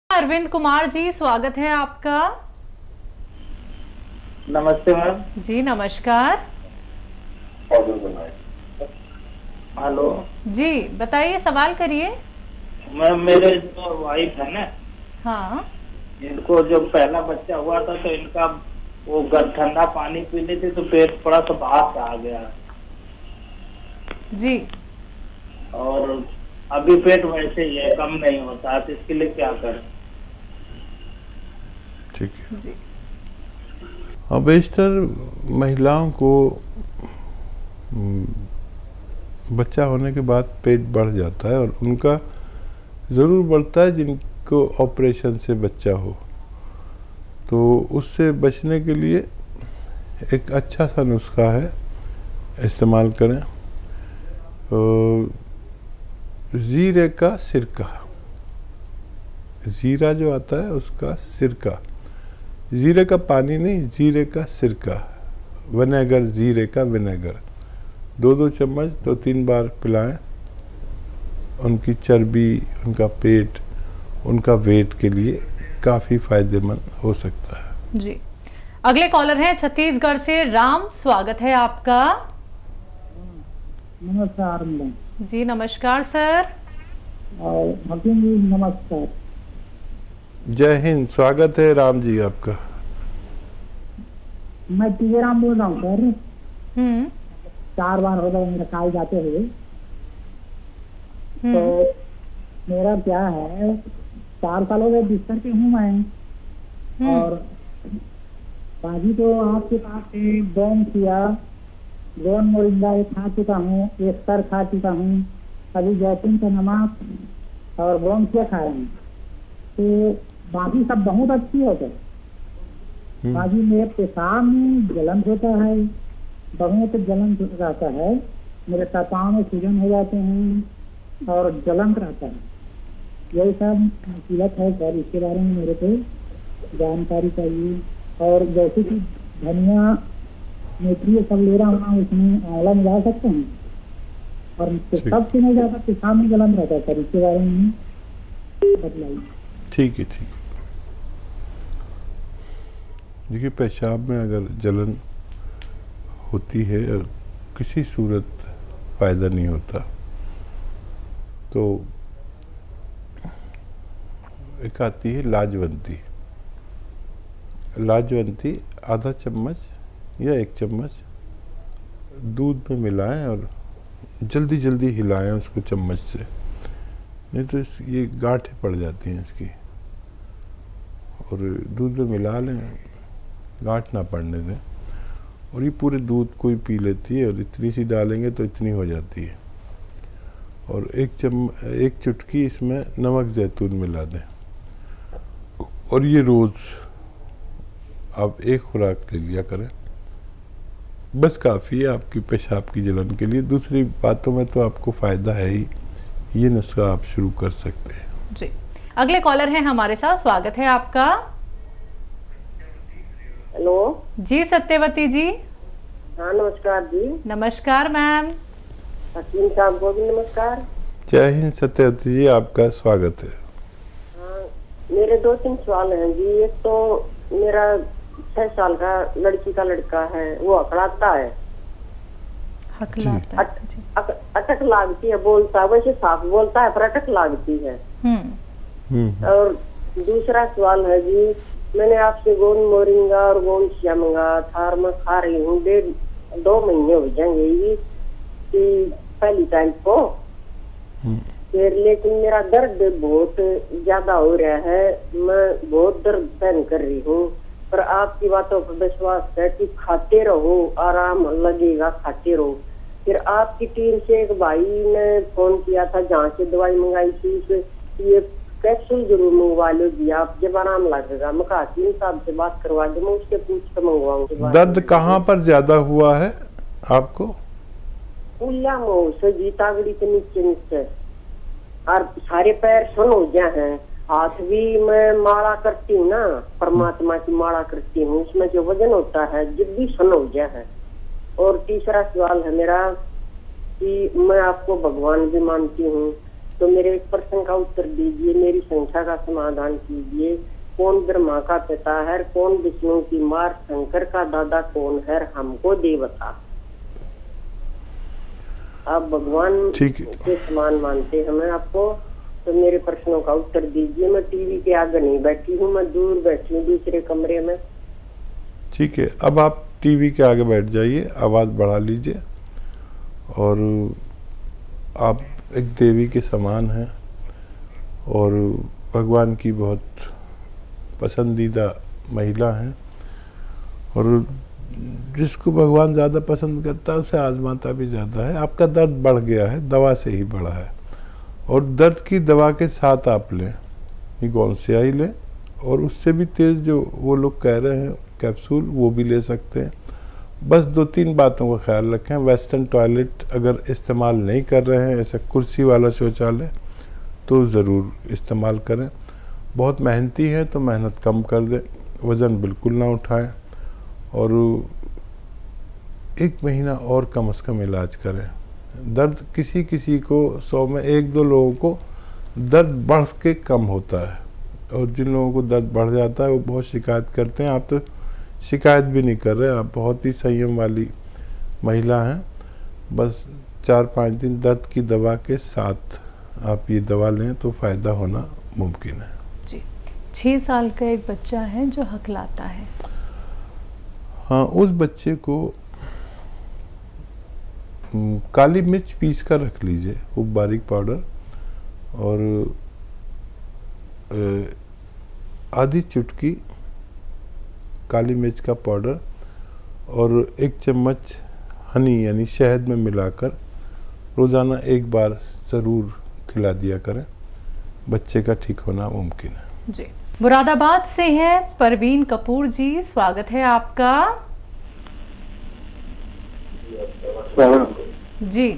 अरविंद कुमार जी, स्वागत है आपका। नमस्ते मैम। जी नमस्कार। हेलो जी बताइए, सवाल करिए। मैम, मेरे जो वाइफ है ना, हाँ इनको जो पहला बच्चा हुआ था तो इनका वो ठंडा पानी पी ली थी तो पेट थोड़ा सा बाहर से आ गया जी। और अभी पेट वैसे ही है, कम नहीं होता है, तो इसके लिए क्या करें? ठीक है। जी अब बेशतर महिलाओं को बच्चा होने के बाद पेट बढ़ जाता है और उनका ज़रूर बढ़ता है जिनको ऑपरेशन से बच्चा हो। तो उससे बचने के लिए एक अच्छा सा नुस्खा है, इस्तेमाल करें। जीरे का सिरका, जीरा जो आता है उसका सिरका, जीरे का पानी नहीं, जीरे का सिरका, विनेगर, जीरे का विनेगर 2-2 चम्मच 2-3 बार पिलाएं। उनकी चर्बी, उनका पेट, उनका वेट के लिए काफ़ी फायदेमंद हो सकता है। जी। अगले कॉलर हैं छत्तीसगढ़ से राम, स्वागत है आपका। नमस्कार मैडम। जी नमस्कार सर। और हकीम जी नमस्कार। जय हिंद, स्वागत है राम जी आपका। मैं टीराम बोल रहा हूँ सर। 4 बार हो गए मेरे काल जाते हुए। तो मेरा क्या है, 4 साल हो गए बिस्तर पे हूँ मैं। और बाजी तो आपके पास से बॉम किया, गोन मोरिंगा एक खा चुका हूँ, एक सर खा चुका हूँ, अभी जैतून का नमक और बॉम किया खा रहे हैं। तो बाकी सब बहुत अच्छी होता है। बाकी मेरे पेशाब में जलन होता है, बहुत जलन रहता है, मेरे पाँव में सूजन हो जाते हैं और जलन रहता है। यही सब मुसीबत है सर, इसके बारे में मेरे को जानकारी चाहिए। और जैसे कि धनिया मेथी सब ले रहा हूँ, उसमें आंवला मिला सकते हैं और सबसे नहीं जाता पेशाब में जलन रहता है सर, इसके बारे में बतलाइए। ठीक है, ठीक है। देखिए, पेशाब में अगर जलन होती है और किसी सूरत फ़ायदा नहीं होता, तो एक आती है लाजवंती। लाजवंती आधा चम्मच या 1 चम्मच दूध में मिलाएं और जल्दी जल्दी हिलाएं उसको चम्मच से, नहीं तो ये गांठें पड़ जाती हैं इसकी। और दूध में मिला लें, गांठ ना पड़ने दें। और ये पूरे दूध को ही पी लेती है और इतनी सी डालेंगे तो इतनी हो जाती है। और 1 चुटकी इसमें नमक ज़ैतून मिला दें और ये रोज़ आप 1 खुराक ले लिया करें, बस काफ़ी है आपकी पेशाब की जलन के लिए। दूसरी बातों में तो आपको फ़ायदा है ही, ये नुस्खा आप शुरू कर सकते हैं। जी। अगले कॉलर हैं हमारे साथ, स्वागत है आपका। हेलो जी सत्यवती जी। हाँ नमस्कार जी। नमस्कार मैम। हकीम साहब को भी नमस्कार। जय हिंद सत्यवती जी, आपका स्वागत है। हाँ, मेरे 2-3 सवाल हैं जी। एक तो मेरा 6 साल का लड़की का लड़का है, वो अकड़ाता है, हकलाता है। जी। अटक लागती है, बोलता है वैसे साफ बोलता है पर अटक लागती है। और दूसरा सवाल है जी, मैंने आपसे गोंद मोरिंगा और गोंद शिया मंगा था, मैं खा रही हूँ, 1.5-2 महीने हो जाएंगे ये कि पहली टाइम को। फिर लेकिन मेरा दर्द बहुत ज्यादा हो रहा है, मैं बहुत दर्द सहन कर रही हूँ। पर आपकी बातों पर विश्वास है कि खाते रहो, आराम लगेगा, खाते रहो। फिर आपकी टीम से एक भाई ने फोन किया था, जहाँ से दवाई मंगाई थी, ये कैप्सूल जरूर मंगवा लो जी आप, जब आराम लगेगा। मैं हकीम साहब से बात करवा दो, मैं उससे पूछ कर मंगवाऊंगी। दर्द कहाँ पर ज्यादा हुआ है आपको? उल्ला मुँह से जीतागड़ी के नीचे और सारे पैर सुन हो गए हैं। हाथ भी मैं माला करती हूँ ना, परमात्मा की माला करती हूँ, उसमें जो वजन होता है जब भी सुन हो गया है। और तीसरा सवाल है मेरा कि मैं आपको भगवान भी मानती हूँ, तो मेरे एक प्रश्न का उत्तर दीजिए, मेरी संख्या का समाधान कीजिए। कौन ब्रह्मा का पिता है, कौन विष्णु की माँ, शंकर का दादा कौन है, हमको दे बता। आप भगवान के समान मानते हैं हमें आपको, तो मेरे प्रश्नों का उत्तर दीजिए। मैं टीवी के आगे नहीं बैठी हूँ, मैं दूर बैठी हूँ दूसरे कमरे में। ठीक है, अब आप टीवी के आगे बैठ जाइए, आवाज़ बढ़ा लीजिए, और आप एक देवी के समान हैं और भगवान की बहुत पसंदीदा महिला हैं, और जिसको भगवान ज़्यादा पसंद करता है उसे आजमाता भी ज़्यादा है। आपका दर्द बढ़ गया है, दवा से ही बढ़ा है, और दर्द की दवा के साथ आप लें ये गोंसियाई लें, और उससे भी तेज़ जो वो लोग कह रहे हैं कैप्सूल, वो भी ले सकते हैं। बस 2-3 बातों का ख्याल रखें। वेस्टर्न टॉयलेट अगर इस्तेमाल नहीं कर रहे हैं, ऐसा कुर्सी वाला शौचालय, तो ज़रूर इस्तेमाल करें। बहुत मेहनती है तो मेहनत कम कर दें, वज़न बिल्कुल ना उठाएं, और 1 महीना और कम से कम इलाज करें। दर्द किसी किसी को 100 में 1-2 लोगों को दर्द बढ़ के कम होता है, और जिन लोगों को दर्द बढ़ जाता है वो बहुत शिकायत करते हैं। आप तो शिकायत भी नहीं कर रहे, आप बहुत ही संयम वाली महिला हैं। बस 4-5 दिन दर्द की दवा के साथ आप ये दवा लें तो फ़ायदा होना मुमकिन है जी। 6 साल का एक बच्चा है जो हकलाता है। हाँ, उस बच्चे को काली मिर्च पीस कर रख लीजिए, वो बारीक पाउडर, और आधी चुटकी काली मिर्च का पाउडर और 1 चम्मच हनी यानी शहद में मिलाकर रोज़ाना 1 बार ज़रूर खिला दिया करें। बच्चे का ठीक होना मुमकिन है जी। मुरादाबाद से हैं परवीन कपूर जी, स्वागत है आपका जी।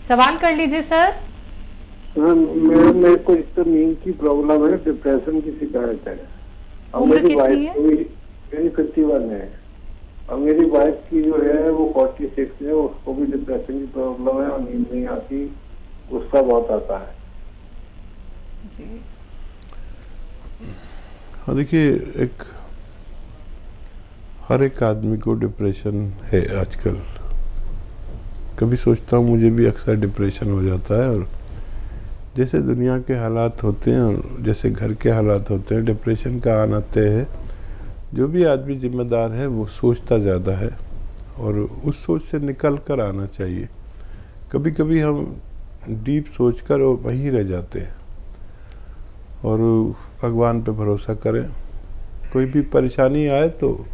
सवाल कर लीजिए सर। मेरे को इस तो नींद की प्रॉब्लम है, डिप्रेशन की शिकायत है। उम्र कितनी है? मेरी 51 है, और मेरी वाइफ की जो है वो 46 है, उसको भी डिप्रेशन की प्रॉब्लम है और नींद नहीं आती, गुस्सा बहुत आता है जी। हाँ, देखिए, हर एक आदमी को डिप्रेशन है आजकल। कभी सोचता हूँ मुझे भी अक्सर डिप्रेशन हो जाता है, और जैसे दुनिया के हालात होते हैं और जैसे घर के हालात होते हैं, डिप्रेशन का आना तय है। जो भी आदमी जिम्मेदार है वो सोचता ज़्यादा है, और उस सोच से निकल कर आना चाहिए। कभी कभी हम डीप सोचकर और वहीं रह जाते हैं, और भगवान पे भरोसा करें। कोई भी परेशानी आए तो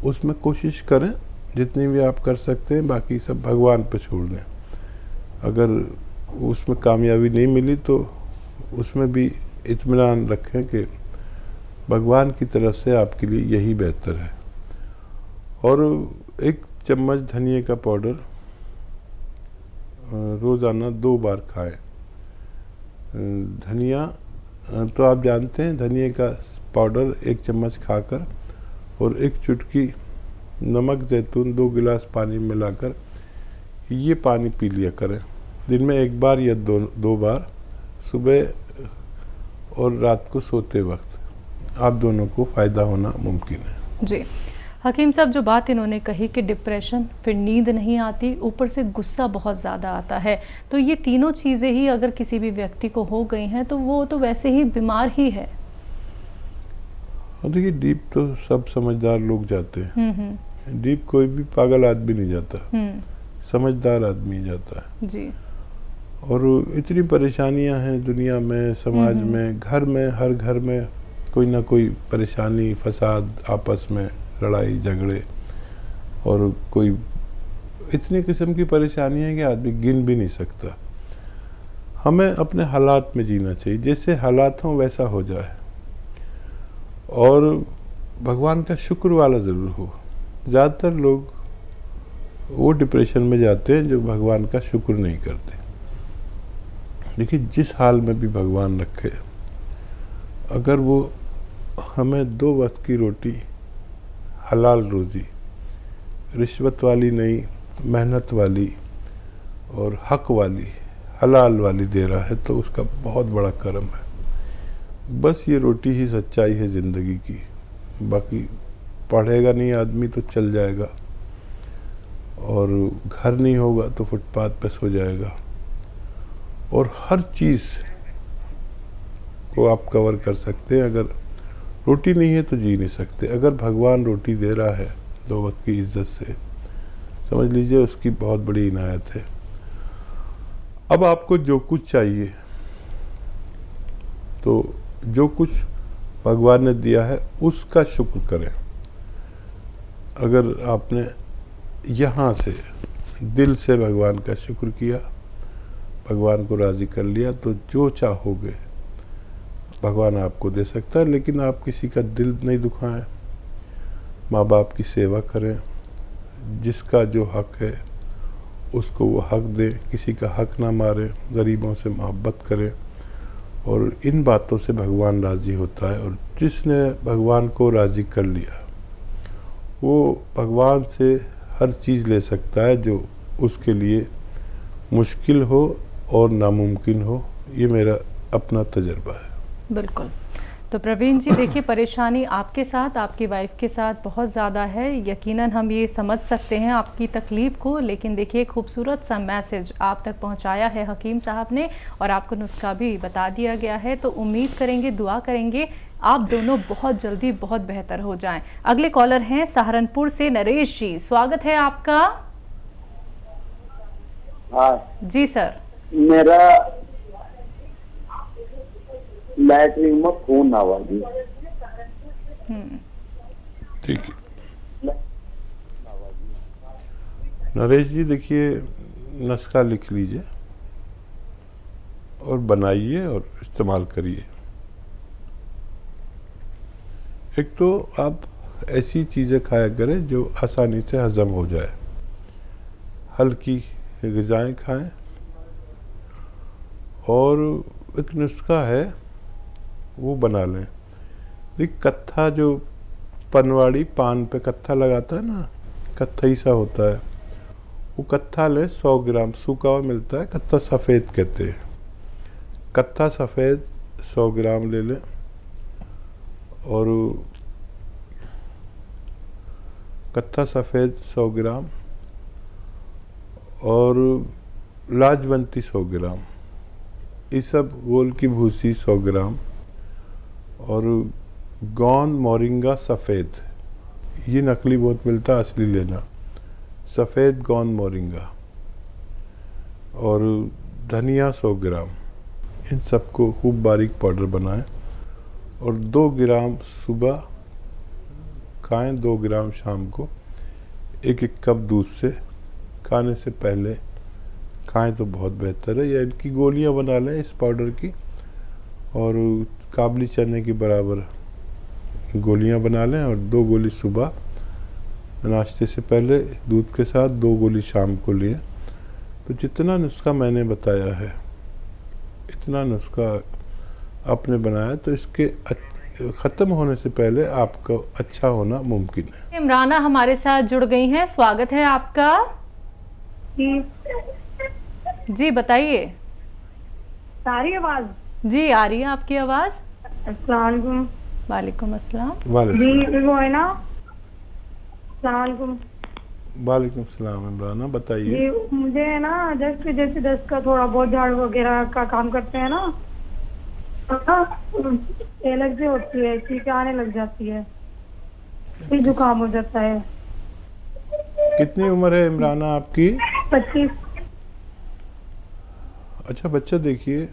उसमें कोशिश करें जितनी भी आप कर सकते हैं, बाकी सब भगवान पे छोड़ दें। अगर उसमें कामयाबी नहीं मिली तो उसमें भी इत्मीनान रखें कि भगवान की तरफ से आपके लिए यही बेहतर है। और 1 चम्मच धनिया का पाउडर रोज़ाना 2 बार खाएं। धनिया तो आप जानते हैं, धनिया का पाउडर 1 चम्मच खाकर और 1 चुटकी नमक जैतून 2 गिलास पानी मिलाकर ये पानी पी लिया करें। दिन में 1 बार या 2 बार, सुबह और रात को सोते वक्त। आप दोनों को फ़ायदा होना मुमकिन है जी। हकीम साहब, जो बात इन्होंने कही कि डिप्रेशन, फिर नींद नहीं आती, ऊपर से गुस्सा बहुत ज़्यादा आता है, तो ये तीनों चीज़ें ही अगर किसी भी व्यक्ति को हो गई हैं तो वो तो वैसे ही बीमार ही है। देखिए, डीप तो सब समझदार लोग जाते हैं। डीप कोई भी पागल आदमी नहीं जाता, समझदार आदमी जाता है जी। और इतनी परेशानियां हैं दुनिया में, समाज में, घर में, हर घर में कोई ना कोई परेशानी, फसाद, आपस में लड़ाई झगड़े, और कोई इतनी किस्म की परेशानी है कि आदमी गिन भी नहीं सकता। हमें अपने हालात में जीना चाहिए, जैसे हालात हों वैसा हो जाए, और भगवान का शुक्र वाला ज़रूर हो। ज़्यादातर लोग वो डिप्रेशन में जाते हैं जो भगवान का शुक्र नहीं करते। देखिए, जिस हाल में भी भगवान रखे, अगर वो हमें 2 वक्त की रोटी, हलाल रोज़ी, रिश्वत वाली नहीं, मेहनत वाली, और हक वाली, हलाल वाली दे रहा है, तो उसका बहुत बड़ा करम है। बस ये रोटी ही सच्चाई है ज़िंदगी की। बाकी पढ़ेगा नहीं आदमी तो चल जाएगा, और घर नहीं होगा तो फुटपाथ पे सो जाएगा, और हर चीज़ को आप कवर कर सकते हैं। अगर रोटी नहीं है तो जी नहीं सकते। अगर भगवान रोटी दे रहा है 2 वक्त की इज्जत से, समझ लीजिए उसकी बहुत बड़ी इनायत है। अब आपको जो कुछ चाहिए, तो जो कुछ भगवान ने दिया है उसका शुक्र करें। अगर आपने यहाँ से दिल से भगवान का शुक्र किया, भगवान को राज़ी कर लिया, तो जो चाहोगे भगवान आपको दे सकता है। लेकिन आप किसी का दिल नहीं दुखाएं, माँ बाप की सेवा करें, जिसका जो हक है उसको वो हक दें, किसी का हक ना मारें, गरीबों से मोहब्बत करें, और इन बातों से भगवान राज़ी होता है। और जिसने भगवान को राज़ी कर लिया वो भगवान से हर चीज़ ले सकता है जो उसके लिए मुश्किल हो और नामुमकिन हो। ये मेरा अपना तजर्बा है। बिल्कुल। तो प्रवीण जी देखिए, परेशानी आपके साथ, आपकी वाइफ के साथ बहुत ज़्यादा है। यकीनन हम ये समझ सकते हैं आपकी तकलीफ़ को, लेकिन देखिए खूबसूरत सा मैसेज आप तक पहुंचाया है हकीम साहब ने, और आपको नुस्खा भी बता दिया गया है। तो उम्मीद करेंगे, दुआ करेंगे आप दोनों बहुत जल्दी बहुत बेहतर हो जाएं। अगले कॉलर हैं सहारनपुर से नरेश जी, स्वागत है आपका। हाँ जी सर। मेरा लैटरिन में खून आवा जी। ठीक है नरेश जी, देखिए नुस्खा लिख लीजिए और बनाइए और इस्तेमाल करिए। एक तो आप ऐसी चीज़ें खाया करें जो आसानी से हज़म हो जाए, हल्की ग़िज़ाएँ खाएं। और एक नुस्खा है वो बना लें। देख, कत्था जो पनवाड़ी पान पे कत्था लगाता है ना, कत्थई सा होता है, वो कत्था लें 100 ग्राम, सूखा हुआ मिलता है, कत्था सफ़ेद कहते हैं। कत्था सफ़ेद 100 ग्राम ले लें, और कत्था सफ़ेद 100 ग्राम, और लाजवंती 100 ग्राम, ये सब गोल की भूसी 100 ग्राम, और गोंद मोरिंगा सफ़ेद, ये नकली बहुत मिलता है, असली लेना, सफ़ेद गोंद मोरिंगा, और धनिया 100 ग्राम। इन सबको खूब बारीक पाउडर बनाएं, और 2 ग्राम सुबह खाएं, 2 ग्राम शाम को। 1-1 कप दूध से खाने से पहले खाएं तो बहुत बेहतर है। या इनकी गोलियां बना लें इस पाउडर की, और काबली चने की बराबर गोलियां बना लें, और 2 गोली सुबह नाश्ते से पहले दूध के साथ, 2 गोली शाम को लें। तो जितना नुस्खा मैंने बताया है, इतना नुस्खा आपने बनाया, तो इसके ख़त्म होने से पहले आपका अच्छा होना मुमकिन है। इमराना हमारे साथ जुड़ गई हैं, स्वागत है आपका। जी बताइए। सारी आवाज जी आ रही है आपकी आवाज़। अस्सलाम वालेकुम। वालेकुम अस्सलाम। जी वो है ना, अस्सलाम वालेकुम। वालेकुम सलाम। इमराना बताइए। जी मुझे है ना, जैसे दस्त का थोड़ा बहुत झाड़ू वगैरह का काम करते हैं ना, एलर्जी होती है, चीखें आने लग जाती है, फिर जुकाम हो जाता है। कितनी उम्र है इमराना आपकी? 25। अच्छा बच्चा, देखिए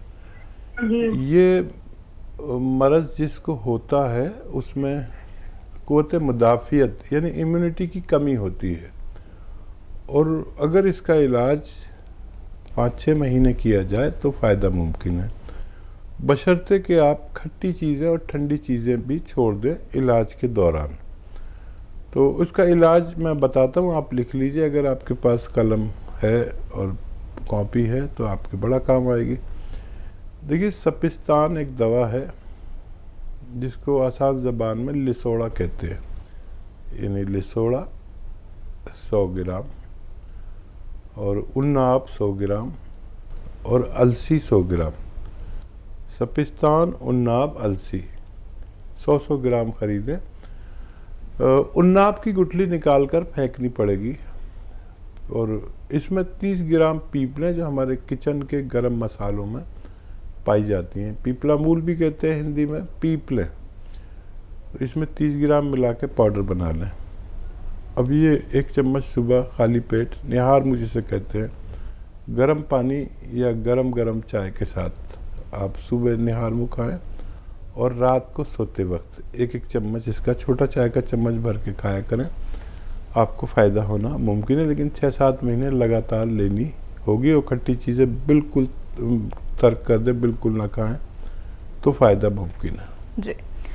जी ये मर्ज़ जिसको होता है उसमें क़ुव्वत मुदाफ़ियत यानी इम्यूनिटी की कमी होती है, और अगर इसका इलाज 5-6 महीने किया जाए तो फ़ायदा मुमकिन है, बशर्ते कि आप खट्टी चीज़ें और ठंडी चीज़ें भी छोड़ दें इलाज के दौरान। तो उसका इलाज मैं बताता हूँ, आप लिख लीजिए। अगर आपके पास कलम है और कॉपी है तो आपके बड़ा काम आएगी। देखिए, सपिस्तान एक दवा है जिसको आसान ज़बान में लिसोड़ा कहते हैं, यानी लिसोड़ा 100 ग्राम, और उन्नाब 100 ग्राम और अलसी 100 ग्राम। सपिस्तान, उन्नाब, अलसी 100-100 ग्राम खरीदें। उन्नाब की गुठली निकाल कर फेंकनी पड़ेगी और इसमें 30 ग्राम पीपलें जो हमारे किचन के गरम मसालों में पाई जाती हैं, पीपला मूल भी कहते हैं हिंदी में, पीपलें, तो इसमें 30 ग्राम मिला के पाउडर बना लें। अब ये 1 चम्मच सुबह खाली पेट, निहार मुँह जिसे कहते हैं, गर्म पानी या गरम चाय के साथ आप सुबह निहार मुँह खाएँ और रात को सोते वक्त 1-1 चम्मच इसका छोटा चाय का चम्मच भर के खाया करें। आपको फ़ायदा होना मुमकिन है, लेकिन 6-7 महीने लगातार लेनी होगी और खट्टी चीज़ें बिल्कुल तर्क कर दें, बिल्कुल ना खाएं, तो फ़ायदा मुमकिन है। जी।